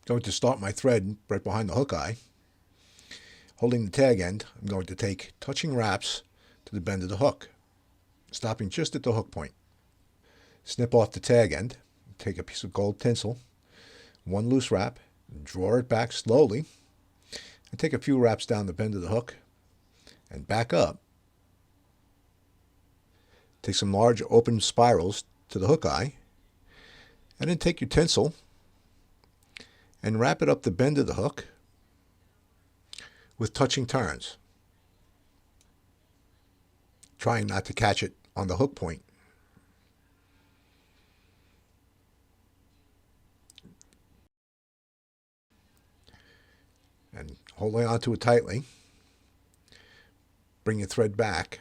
going to start my thread right behind the hook eye. Holding the tag end, I'm going to take touching wraps to the bend of the hook, stopping just at the hook point. Snip off the tag end, take a piece of gold tinsel, one loose wrap, draw it back slowly, and take a few wraps down the bend of the hook and back up. Take some large open spirals to the hook eye, and then take your tinsel and wrap it up the bend of the hook with touching turns, trying not to catch it on the hook point. And holding onto it tightly, bring your thread back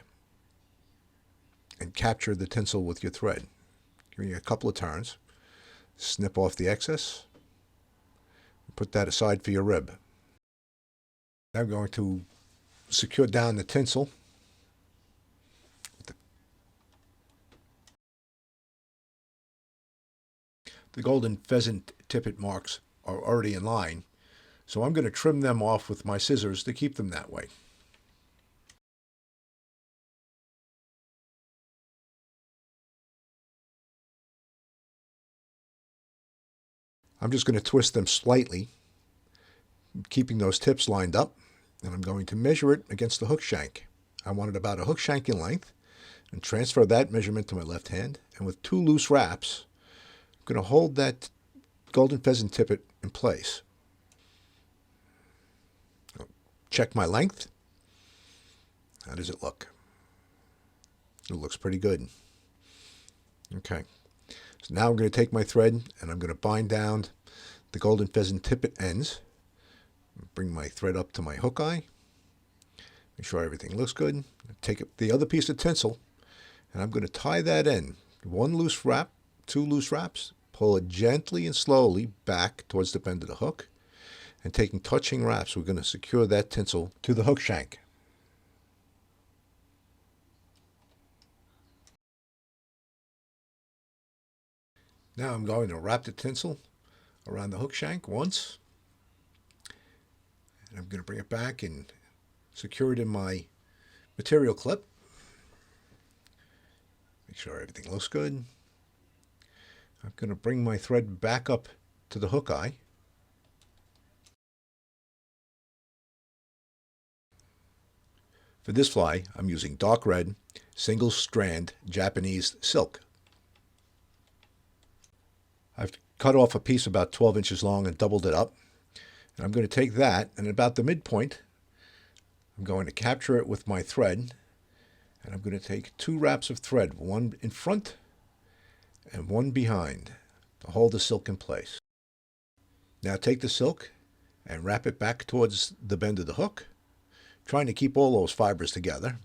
and capture the tinsel with your thread. Give you a couple of turns, snip off the excess, and put that aside for your rib. Now I'm going to secure down the tinsel. The golden pheasant tippet marks are already in line, so I'm going to trim them off with my scissors to keep them that way. I'm just going to twist them slightly, keeping those tips lined up, and I'm going to measure it against the hook shank. I want it about a hook shank in length, and transfer that measurement to my left hand, and with two loose wraps, I'm going to hold that golden pheasant tippet in place. Check my length. How does it look? It looks pretty good. Okay. So now I'm going to take my thread and I'm going to bind down the golden pheasant tippet ends. Bring my thread up to my hook eye. Make sure everything looks good. Take the other piece of tinsel and I'm going to tie that in. One loose wrap, two loose wraps. Pull it gently and slowly back towards the bend of the hook. And taking touching wraps, we're going to secure that tinsel to the hook shank. Now I'm going to wrap the tinsel around the hook shank once. And I'm going to bring it back and secure it in my material clip. Make sure everything looks good. I'm going to bring my thread back up to the hook eye. For this fly, I'm using dark red, single strand Japanese silk. I've cut off a piece about 12 inches long and doubled it up. And I'm going to take that, and at about the midpoint, I'm going to capture it with my thread. And I'm going to take two wraps of thread, one in front and one behind, to hold the silk in place. Now take the silk and wrap it back towards the bend of the hook, trying to keep all those fibers together.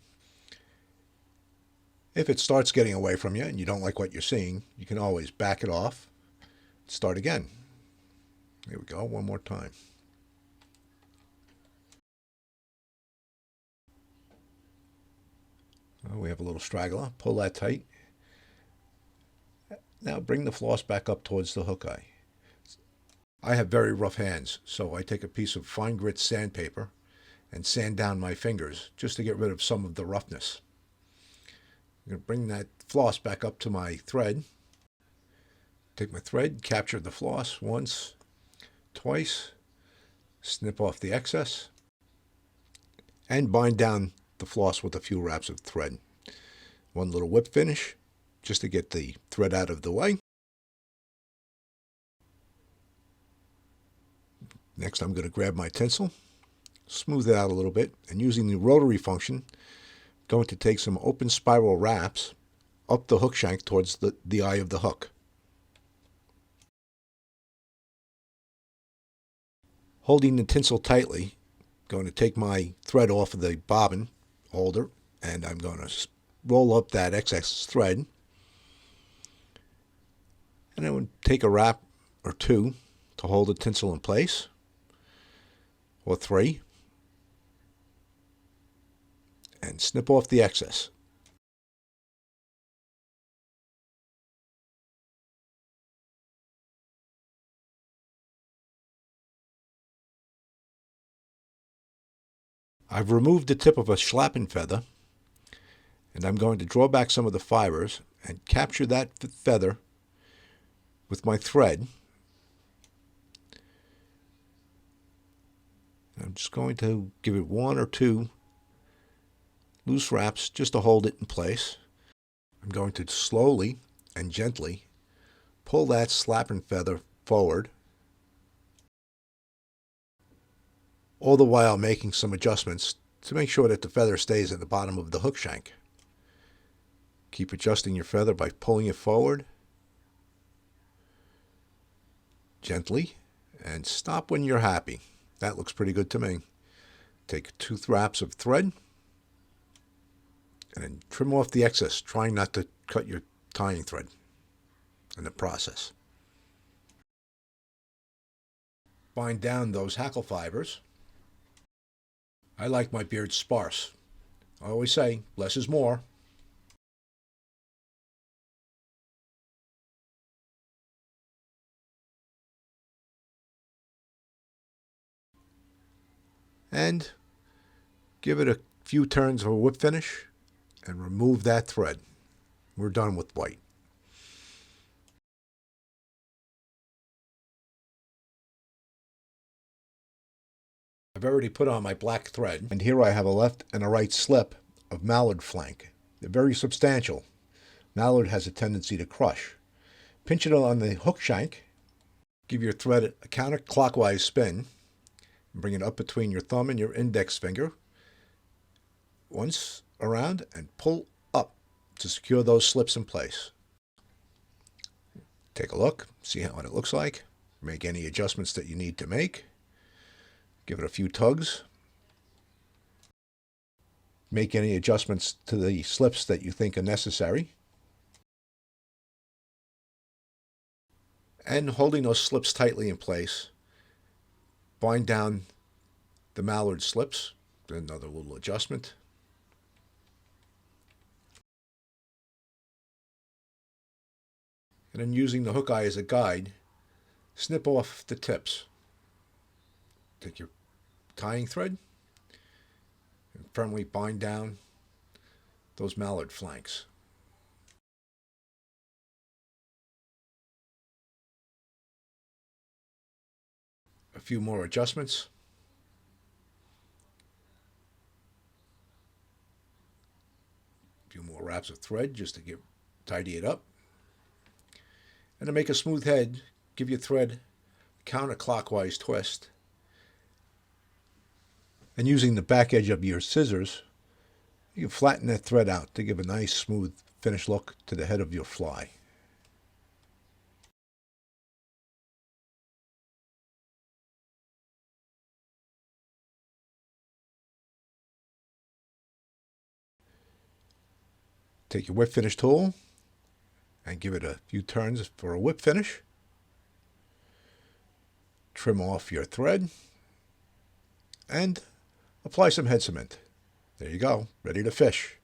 If it starts getting away from you and you don't like what you're seeing, you can always back it off, start again. Here we go, one more time. Well, we have a little straggler. Pull that tight. Now bring the floss back up towards the hook eye. I have very rough hands, so I take a piece of fine grit sandpaper and sand down my fingers just to get rid of some of the roughness. I'm going to bring that floss back up to my thread. Take my thread, capture the floss once, twice, snip off the excess, and bind down the floss with a few wraps of thread. One little whip finish just to get the thread out of the way. Next, I'm going to grab my tinsel, smooth it out a little bit, and using the rotary function, I'm going to take some open spiral wraps up the hook shank towards the eye of the hook. Holding the tinsel tightly, I'm going to take my thread off of the bobbin holder, and I'm going to roll up that excess thread. And I would take a wrap or two to hold the tinsel in place, or three, and snip off the excess. I've removed the tip of a schlappen feather, and I'm going to draw back some of the fibers and capture that feather with my thread. I'm just going to give it 1 or 2 loose wraps just to hold it in place. I'm going to slowly and gently pull that schlappen feather forward, all the while making some adjustments to make sure that the feather stays at the bottom of the hook shank. Keep adjusting your feather by pulling it forward gently, and stop when you're happy. That looks pretty good to me. Take 2 wraps of thread and then trim off the excess, trying not to cut your tying thread in the process. Bind down those hackle fibers. I like my beard sparse. I always say less is more. And give it a few turns of a whip finish and remove that thread. We're done with white. I've already put on my black thread, and here I have a left and a right slip of mallard flank. They're very substantial. Mallard has a tendency to crush. Pinch it on the hook shank, give your thread a counterclockwise spin, and bring it up between your thumb and your index finger. Once around and pull up to secure those slips in place. Take a look, see what it looks like. Make any adjustments that you need to make. Give it a few tugs. Make any adjustments to the slips that you think are necessary. And holding those slips tightly in place, bind down the mallard slips. Another little adjustment. And then using the hook eye as a guide, snip off the tips. Take your tying thread and firmly bind down those mallard flanks. A few more adjustments. A few more wraps of thread just to tidy it up. And to make a smooth head, give your thread a counterclockwise twist. And using the back edge of your scissors, you can flatten that thread out to give a nice smooth finished look to the head of your fly. Take your whip finish tool and give it a few turns for a whip finish. Trim off your thread and apply some head cement. There you go, ready to fish.